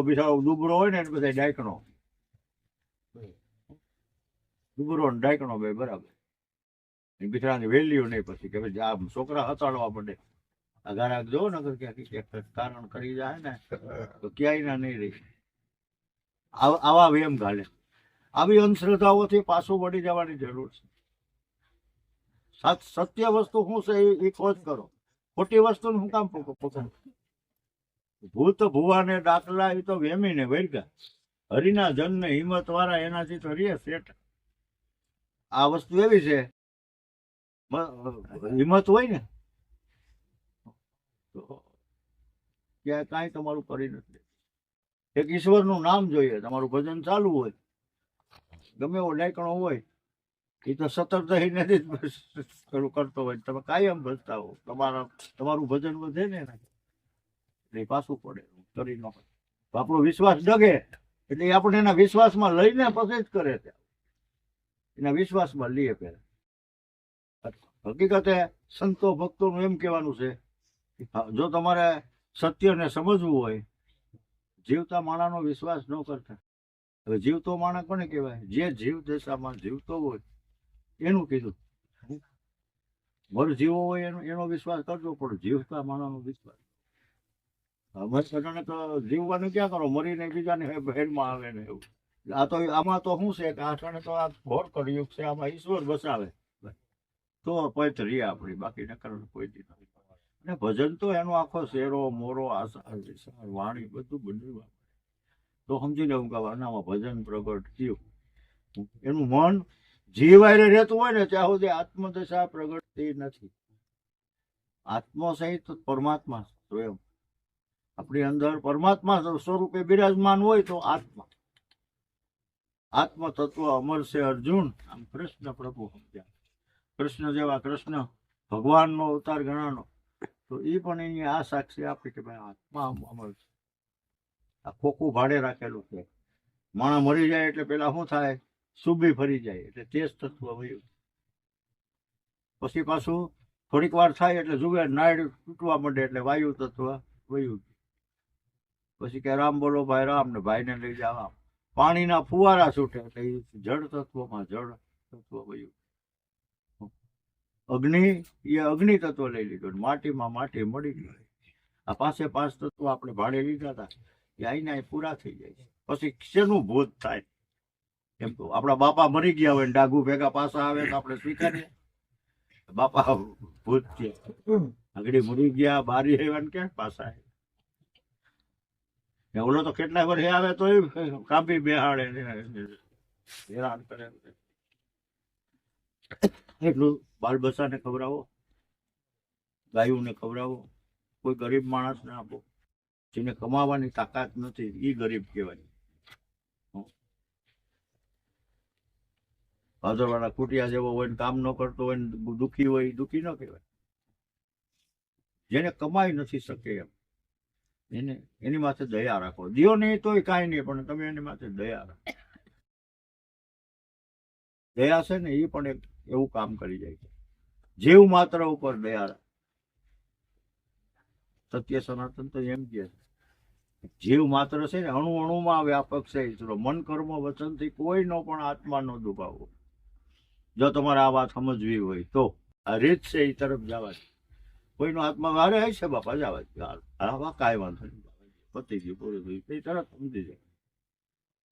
બિચારો દુબળો હોય ને એને બધા ડાયકણો, દુબળો ને ડાયકણો બે બરાબર. બિચારાની વેલ્યુ નહીં પછી કે ભાઈ આ છોકરા હતાડવા પડે. અગારાક જો નગર ક્યાંક કારણ કરી જાય ને તો ક્યાંય ના નહીં રહી. આવા વેમ ઘાલે. આવી અંધશ્રદ્ધાઓથી પાછું વળી જવાની જરૂર છે. સત્ય વસ્તુ શું છે એ ખોજ કરો. ખોટી વસ્તુ શું કામ પકડ? ભૂત ભુવાને દાખલા એ તો વેમીને વૈરગા. હરિના જન ને હિંમત વાળા એનાથી તો રે શેઠ. આ વસ્તુ એવી છે, હિંમત હોય ને તો ક્યાંય કાંઈ તમારું કરી નથી. એક ઈશ્વરનું નામ જોઈએ, તમારું ભજન ચાલુ હોય, ગમે એવો ડાયકણો હોય એ તો સતત નથી કરતો હોય, તમે કાયમ ભજતા હો, તમારું ભજન વધે ને એટલે પાછું પડે કરી નો. આપણો વિશ્વાસ ડગે એટલે આપણે એના વિશ્વાસમાં લઈને પછી જ કરે છે. એના વિશ્વાસમાં લઈએ પહેલા. હકીકતે સંતો ભક્તોનું એમ કહેવાનું છે, જો તમારે સત્યને સમજવું હોય, જીવતા માણાનો વિશ્વાસ ન કરતા. હવે જીવતો માણા કોને કહેવાય? જે જીવ દશામાં જીવતો હોય એનું કીધું. મર જીવો હોય એનો વિશ્વાસ કરજો, પણ જીવતા માણાનો વિશ્વાસ. તો જીવવાનું ક્યાં કરો? મરીને બીજાને હેડમાં આવે ને એવું. આ તો આમાં તો શું છે કે આ તો આ ઘોર કળિયુગ છે, આમાં ઈશ્વર બસાવે તો પૈત રીએ આપણી, બાકી નકર કોઈ દી નથી. અને ભજન તો એનો આખો શેરો મોરો આસાર વિસાર વાણી બધું બન્યું તો સમજી લેવું કે આનામાં ભજન પ્રગટ થયું. એનું મન જીવાય રહેતું હોય ને ત્યાં સુધી આત્મદશા પ્રગટતી નથી. આત્મ સહિત પરમાત્મા સ્વયં આપણી અંદર પરમાત્મા સ્વરૂપે બિરાજમાન હોય તો આત્મ તત્વ અમર છે અર્જુન. આમ કૃષ્ણ પ્રભુ સમજ્યા. કૃષ્ણ જેવા કૃષ્ણ ભગવાનનો અવતાર ગણાનો, તો એ પણ એની આ સાક્ષી આપી કે ભાઈ આત્મા અમર છે. આ ખોખું ભાડે રાખેલું છે. માણસ મરી જાય એટલે પેલા શું થાય? સુબી ફરી જાય એટલે તેજ તત્વ વયું. પછી પાછું થોડીક વાર થાય એટલે જુએ નાડ તૂટવા માંડે એટલે વાયુ તત્વ વયું. પછી કે રામ બોલો ભાઈ રામ, ને ભાઈને લઈ જવા. પાણીના ફુવારા છૂટે એટલે જળ તત્વમાં જળ તત્વ વયું. અગ્નિ એ અગ્નિ તત્વ લઈ લીધું, માટીમાં માટી મળી ગઈ. આ પાંચ તત્વો આપણે ભાડે લીધા હતા એ આઈને પૂરા થઈ જાય છે. પછી શેનું ભૂત થાય? એમ તો આપણા બાપા મરી ગયા હોય ને ડાઘુ ભેગા પાછા આવે તો આપણે સ્વીકારીએ બાપા ભૂત છે. આગળ મરી ગયા બારી આવ્યા ને ક્યાં પાછા આવે? ઓલો તો કેટલા વર્ષે આવે તો કાપી બેહાડે હેરાન કરે. એટલું બાલ બચ્ચાને ખવડાવો, ગાયોને ખવડાવો, કોઈ ગરીબ માણસને આપો. જેને કમાવાની તાકાત નથી એ ગરીબ કહેવાય. ભાદરવાળા કુટિયા જેવો હોય ને કામ ન કરતો હોય ને દુઃખી હોય, દુઃખી ન કહેવાય. જેને કમાઈ નથી શકે એમ એની માથે દયા રાખો. દિયો નહીં તોય કાંઈ નહીં, પણ તમે એની માથે દયા રાખો. દયા છે ને એ પણ એક એવું કામ કરી જાય છે. જીવ માત્ર ઉપર દયા રાખો. સત્ય સનાતન તો એમ કે જીવ માત્ર છે ને અણુ અણુમાં વ્યાપક છે. મન કર્મ વચનથી કોઈનો પણ આત્મા ન દુભાવો. જો તમારે આ વાત સમજવી હોય તો આ રીત છે એ તરફ જવા છે. કોઈનો આત્મા વારે હોય છે બાપા જવા છે, કાંઈ વાંધો નહીં, પતી ગયું પૂરું થયું, એ તરત સમજી જાય.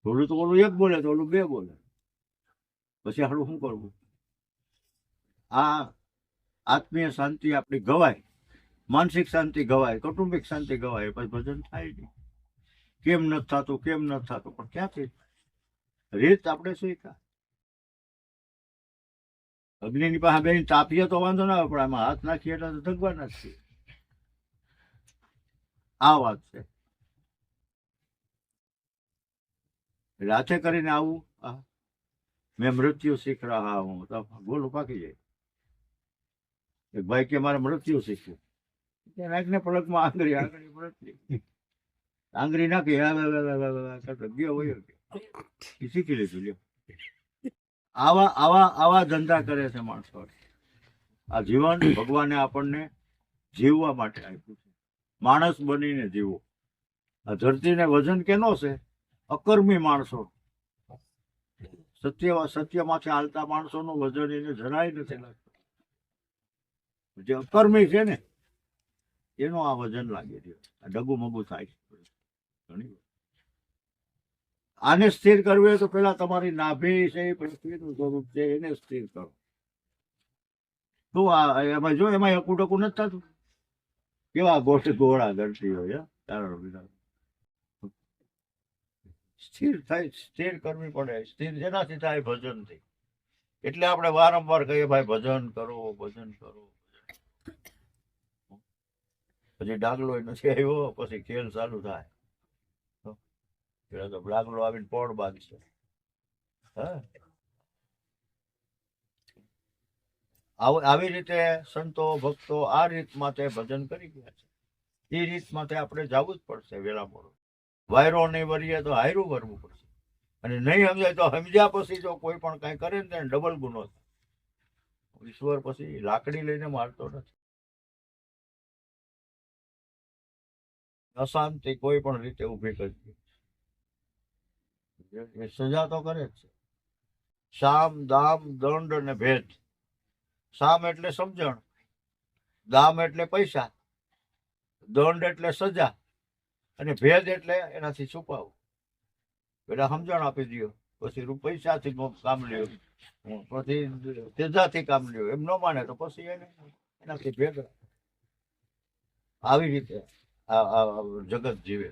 થોડું તો ઓલું એક બોલે તો ઓલું બે બોલે, પછી હાલું શું કરવું? આ આત્મીય શાંતિ આપણી ગવાય, માનસિક શાંતિ ગવાય, કૌટુંબિક શાંતિ ગવાય, પછી ભજન થાય નહીં. કેમ નથી થતું, કેમ નથી થતું? પણ ક્યાંથી? રીત આપણે શીખા. અગ્નિની પાસે બેન તાપીએ તો વાંધો ના આવે, પણ આમાં હાથ નાખીએ એટલે તો ધગવાના જ છે. આ વાત છે. રાતે કરીને આવું, મેં મૃત્યુ શીખ રહા હું, તો ગોલું પાકી જાય. એક ભાઈ કે મારે મૃત્યુ શીખવું, નાખને પલકમાં આંગળી આંગળી નાખી ગયો હોય શીખી લીધું. લ્યો આવા ધંધા કરે છે માણસો. આ જીવન ભગવાને આપણને જીવવા માટે આપ્યું છે. માણસ બનીને જીવો. આ ધરતીને વજન કેનો છે? અકર્મી માણસો, સત્યમાંથી હાલતા માણસોનું વજન એને જરાય નથી લાગતું. જે અકર્મી છે ને એનો આ વજન લાગી રહ્યો, આ ડગુ મગુ થાય છે ઘણી વાર. આને સ્થિર કરવું હોય તો પેલા તમારી નાભી છે એ પૃથ્વીનું સ્વરૂપ છે એને સ્થિર કરો. તો એમાં જો એમાં અકુટકું નથી થતું. કેવા ગોળા ગળતી હોય તારણ વિના. સ્થિર થાય, સ્થિર કરવી પડે. સ્થિર જેનાથી થાય? ભજનથી. એટલે આપણે વારંવાર કહીએ ભાઈ ભજન કરો, ભજન કરો. પછી ડાગલો નથી આવ્યો, પછી ખેલ ચાલુ થાય. પેલા તો ડાગલો આવીને પોળ બાંધશે. આવી રીતે સંતો ભક્તો આ રીતમાં તે ભજન કરી ગયા છે. એ રીતમાં તે આપણે જવું જ પડશે. વેલા મોડું વાયરો નહીં વરીએ તો હાયરું વરવું પડશે. અને નહીં સમજાય તો સમજ્યા પછી જો કોઈ પણ કઈ કરે ને તેને ડબલ ગુનો થાય. ઈશ્વર પછી લાકડી લઈને મારતો નથી. અશાંતિ કોઈ પણ રીતે ઉભી કરી દે. સજા તો કરે જ છે. સામ દામ દંડ અને ભેદ. સામ એટલે સમજણ, દામ એટલે પૈસા, દંડ એટલે સજા, અને ભેદ એટલે એનાથી છુપાવવું. પેલા સમજણ આપી દો, પછી પૈસાથી કામ લ્યો, પછી તેજાથી કામ લ્યો. એમ ન માને તો પછી એને એનાથી ભેદ. આવી રીતે આ જગત જીવે.